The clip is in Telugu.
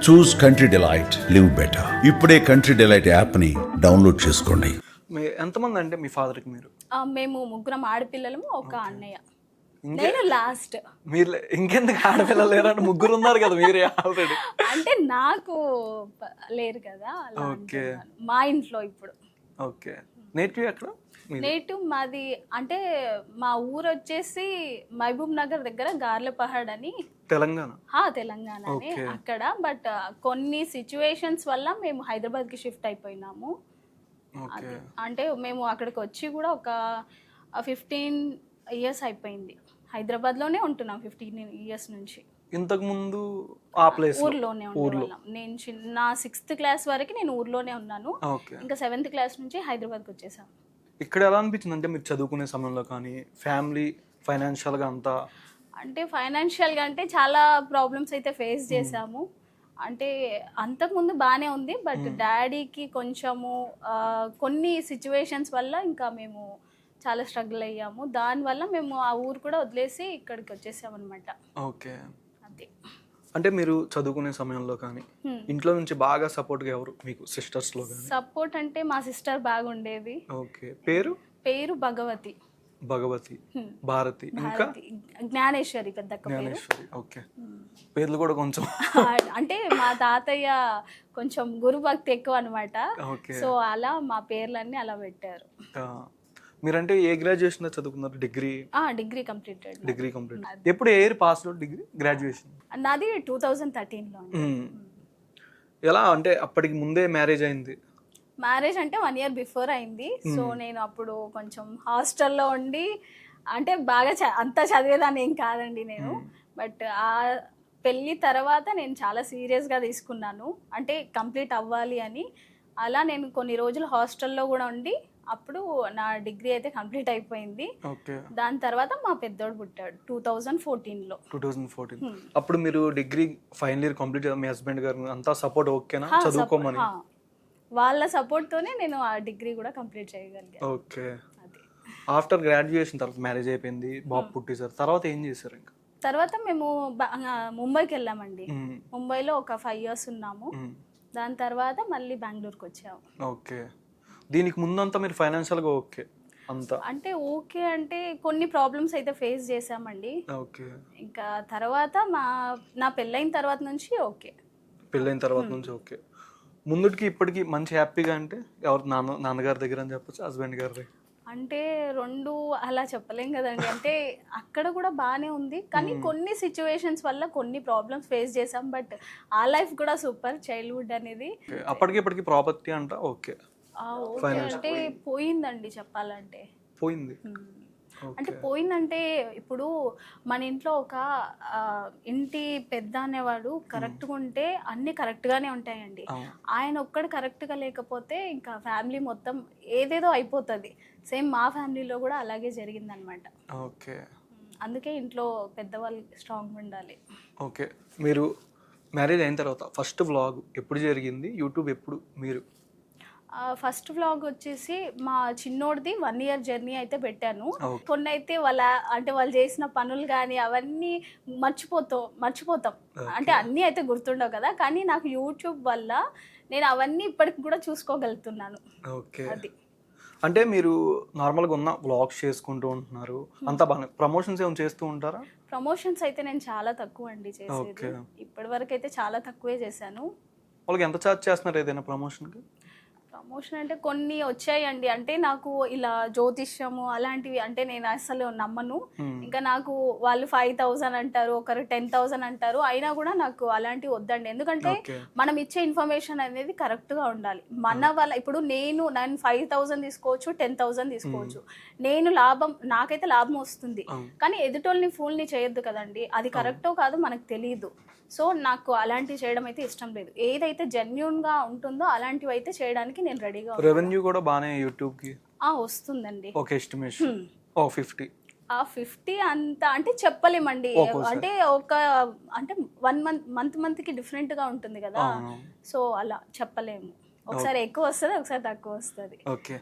చూస్ కంట్రీ డిలైట్, లివ్ బెటర్. ఇప్పుడే కంట్రీ డిలైట్ యాప్ ని డౌన్లోడ్ చేసుకోండి. ఎంతమంది అంటే మీ ఫాదర్ కి మీరు? మేము ముగ్గురం ఆడపిల్లలము, ఒక అన్నయ్య, నేను లాస్ట్. మీరు ఇంకెందుకు ఆడపిల్లలు లేరంటే ముగ్గురు ఉన్నారు కదా మీరే ఆల్రెడీ. అంటే నాకు లేరు కదా అలా అంటున్నాను. మా ఇంట్లో ఇప్పుడు. ఓకే. నేటివ్ ఎక్కడ? నేటివ్ మాది అంటే మా ఊరు వచ్చేసి మహబూబ్ నగర్ దగ్గర గార్లపహాడ్ అని, తెలంగాణ. తెలంగాణనే అక్కడ. బట్ కొన్ని సిచ్యువేషన్స్ వల్ల మేము హైదరాబాద్ కి షిఫ్ట్ అయిపోయినాము. అంటే మేము అక్కడికి వచ్చి కూడా ఒక 15 years అయిపోయింది. హైదరాబాద్ లోనే ఉంటున్నాం 15 years నుంచి. ఇంతకు ముందు ఆ ప్లేస్ ఊర్లోనే ఉండేవాళ్ళం. నేను నా 6th class వరకు నేను ఊర్లోనే ఉన్నాను. ఇంకా 7th class నుంచి హైదరాబాద్కి వచ్చేసాం. ఇక్కడ ఎలా అనిపించింది అంటే మీరు చదువుకునే సమయంలో కానీ ఫ్యామిలీ ఫైనాన్షియల్గా అంతా? అంటే ఫైనాన్షియల్గా అంటే చాలా ప్రాబ్లమ్స్ అయితే ఫేస్ చేసాము. అంటే అంతకుముందు బాగానే ఉంది, బట్ డాడీకి కొంచెము కొన్ని సిచ్యువేషన్స్ వల్ల ఇంకా మేము చాలా స్ట్రగుల్ అయ్యాము. దానివల్ల మేము ఆ ఊరు కూడా వదిలేసి ఇక్కడికి వచ్చేసామన్నమాట. ఓకే. అదే అంటే మీరు చదువుకునే సమయంలో కానీ ఇంట్లో నుంచి బాగా సపోర్ట్గా ఎవరు మీకు? సిస్టర్స్లో కానీ? సపోర్ట్ అంటే మా సిస్టర్ బాగుండేది. ఓకే. పేరు భగవతి. భారతి, ఇంకా జ్ఞానేశ్వరి, పెద్ద జ్ఞానేశ్వరి. ఓకే. పేర్లు కూడా కొంచెం అంటే మా తాతయ్య కొంచెం గురు భక్తి ఎక్కువ అనమాట. సో అలా మా పేర్లన్నీ అలా పెట్టారు. మీరంటే ఏ గ్రాడ్యుయేషన్ చదువుకున్నారు? Degree completed. Degree complete. ఎప్పుడు ఏ year pass out degree graduation? నాది 2013లో. ఎలా అంటే అప్పటికి ముందే మ్యారేజ్ అయింది? మ్యారేజ్ అంటే 1 year బిఫోర్ అయింది. సో నేను అప్పుడు కొంచెం హాస్టల్లో ఉండి, అంటే బాగా అంతా చదివేదాన్ని ఏం కాదండి నేను. బట్ ఆ పెళ్ళి తర్వాత నేను చాలా సీరియస్గా తీసుకున్నాను, అంటే కంప్లీట్ అవ్వాలి అని. అలా నేను కొన్ని రోజులు హాస్టల్లో కూడా ఉండి అప్పుడు నా డిగ్రీ అయితే కంప్లీట్ అయిపోయింది. దాని తర్వాత మా పెద్దోడు పుట్టాడు 2014లో. 2014. అప్పుడు మీరు డిగ్రీ ఫైనల్ ఇయర్ కంప్లీట్, మీ హస్బెండ్ గారు అంతా సపోర్ట్ ఓకేనా చదువుకోమని? వాళ్ళ సపోర్ట్ తోనే నేను ఆ డిగ్రీ కూడా కంప్లీట్ చేయగలిగాను. ఓకే. ఆఫ్టర్ గ్రాడ్యుయేషన్ తర్వాత మ్యారేజ్ అయిపోయింది, బాబు పుట్టేసారు. తర్వాత ఏం చేశారు? ఇంకా తర్వాత మేము ముంబైకి వెళ్ళామండి. ముంబైలో ఒక 5 years ఉన్నాము. దాని తర్వాత మళ్ళీ బెంగళూరుకి వచ్చాము. ఓకే. దీనికి ముందంతా మీరు ఫైనాన్షియల్గా ఓకే అంతా? అంటే ఓకే అంటే కొన్ని ప్రాబ్లమ్స్ అయితే ఫేస్ చేసామండి. ఓకే. ఇంకా తర్వాత నా పెళ్ళైన తర్వాత నుంచి ఓకే. పెళ్ళైన తర్వాత నుంచి ఓకే. ముందుకి ఇప్పటికి మంచి హ్యాపీగా అంటే ఎవరు? నాన్నగారి దగ్గర అని చెప్పచ్చు, హస్బెండ్ గారి దగ్గర? అంటే 2 అలా చెప్పలేం కదండి. అంటే అక్కడ కూడా బాగానే ఉంది, కానీ కొన్ని సిచ్యువేషన్స్ వల్ల కొన్ని ప్రాబ్లమ్స్ ఫేస్ చేసాం. బట్ ఆ లైఫ్ కూడా సూపర్. చైల్డ్హుడ్ అనేది అప్పటికి ఇప్పటికి ప్రాపర్టీ అంట ఓకే అంటే పోయిందండి చెప్పాలంటే. పోయింది అంటే పోయిందంటే ఇప్పుడు మన ఇంట్లో ఒక ఇంటి పెద్ద అనేవాడు కరెక్ట్గా ఉంటే అన్ని కరెక్ట్గానే ఉంటాయండి. ఆయన ఒక్కడు కరెక్ట్గా లేకపోతే ఇంకా ఫ్యామిలీ మొత్తం ఏదేదో అయిపోతుంది. సేమ్ మా ఫ్యామిలీలో కూడా అలాగే జరిగిందనమాట. ఓకే. అందుకే ఇంట్లో పెద్దవాళ్ళు స్ట్రాంగ్ ఉండాలి. ఓకే. మీరు మ్యారేజ్ అయిన తర్వాత ఫస్ట్ వ్లాగ్ ఎప్పుడు జరిగింది? యూట్యూబ్ ఎప్పుడు మీరు? ఫస్ట్ వ్లాగ్ వచ్చేసి మా చిన్నోడిది 1 year జర్నీ అయితే పెట్టాను. కొన్ని అయితే వాళ్ళు చేసిన పనులు కానీ అవన్నీ మర్చిపోతాం. అంటే అన్నీ అయితే గుర్తుండవు కదా, కానీ నాకు యూట్యూబ్ వల్ల నేను అవన్నీ ఇప్పటికి కూడా చూసుకోగలుగుతున్నాను. ఓకే. అది అంటే మీరు నార్మల్గా ఉన్న వ్లాగ్స్ చేసుకుంటూ ఉంటున్నారు, అంతా బాగా ప్రమోషన్స్ ఏమైనా చేస్తూ ఉంటారా? ప్రమోషన్స్ అయితే నేను చాలా తక్కువ అండి చేసేది. ఇప్పటి వరకు అయితే చాలా తక్కువే చేశాను. వాళ్ళకి ఎంత ఛార్జ్ చేస్తున్నారు ఏదైనా ప్రమోషన్కి? ప్రమోషన్ అంటే కొన్ని వచ్చాయండి. అంటే నాకు ఇలా జ్యోతిష్యము అలాంటివి అంటే నేను అసలు నమ్మను. ఇంకా నాకు వాళ్ళు 5,000 అంటారు, ఒకరు 10,000 అంటారు. అయినా కూడా నాకు అలాంటివి వద్దండి. ఎందుకంటే మనం ఇచ్చే ఇన్ఫర్మేషన్ అనేది కరెక్ట్గా ఉండాలి. మన వల్ల ఇప్పుడు నేను 5,000 తీసుకోవచ్చు, 10,000 తీసుకోవచ్చు. నాకైతే లాభం వస్తుంది, కానీ ఎదుటోళ్ళని ఫూల్ని చేయొద్దు కదండి. అది కరెక్టో కాదో మనకు తెలియదు. సో నాకు అలాంటివి చేయడం అయితే ఇష్టం లేదు. ఏదైతే జెన్యూన్గా ఉంటుందో అలాంటివి అయితే చేయడానికి నేను రెడీగా. రెవెన్యూ కూడా బాగానే యూట్యూబ్కి వస్తుందండి. ఓకే. ఎస్టిమేషన్ 50. 50 అంత అంటే చెప్పలేమండి. అంటే అంటే 1 మంత్కి డిఫరెంట్గా ఉంటుంది కదా. సో అలా చెప్పలేము. ఒకసారి ఎక్కువ వస్తుంది, ఒకసారి తక్కువ వస్తుంది. ఓకే.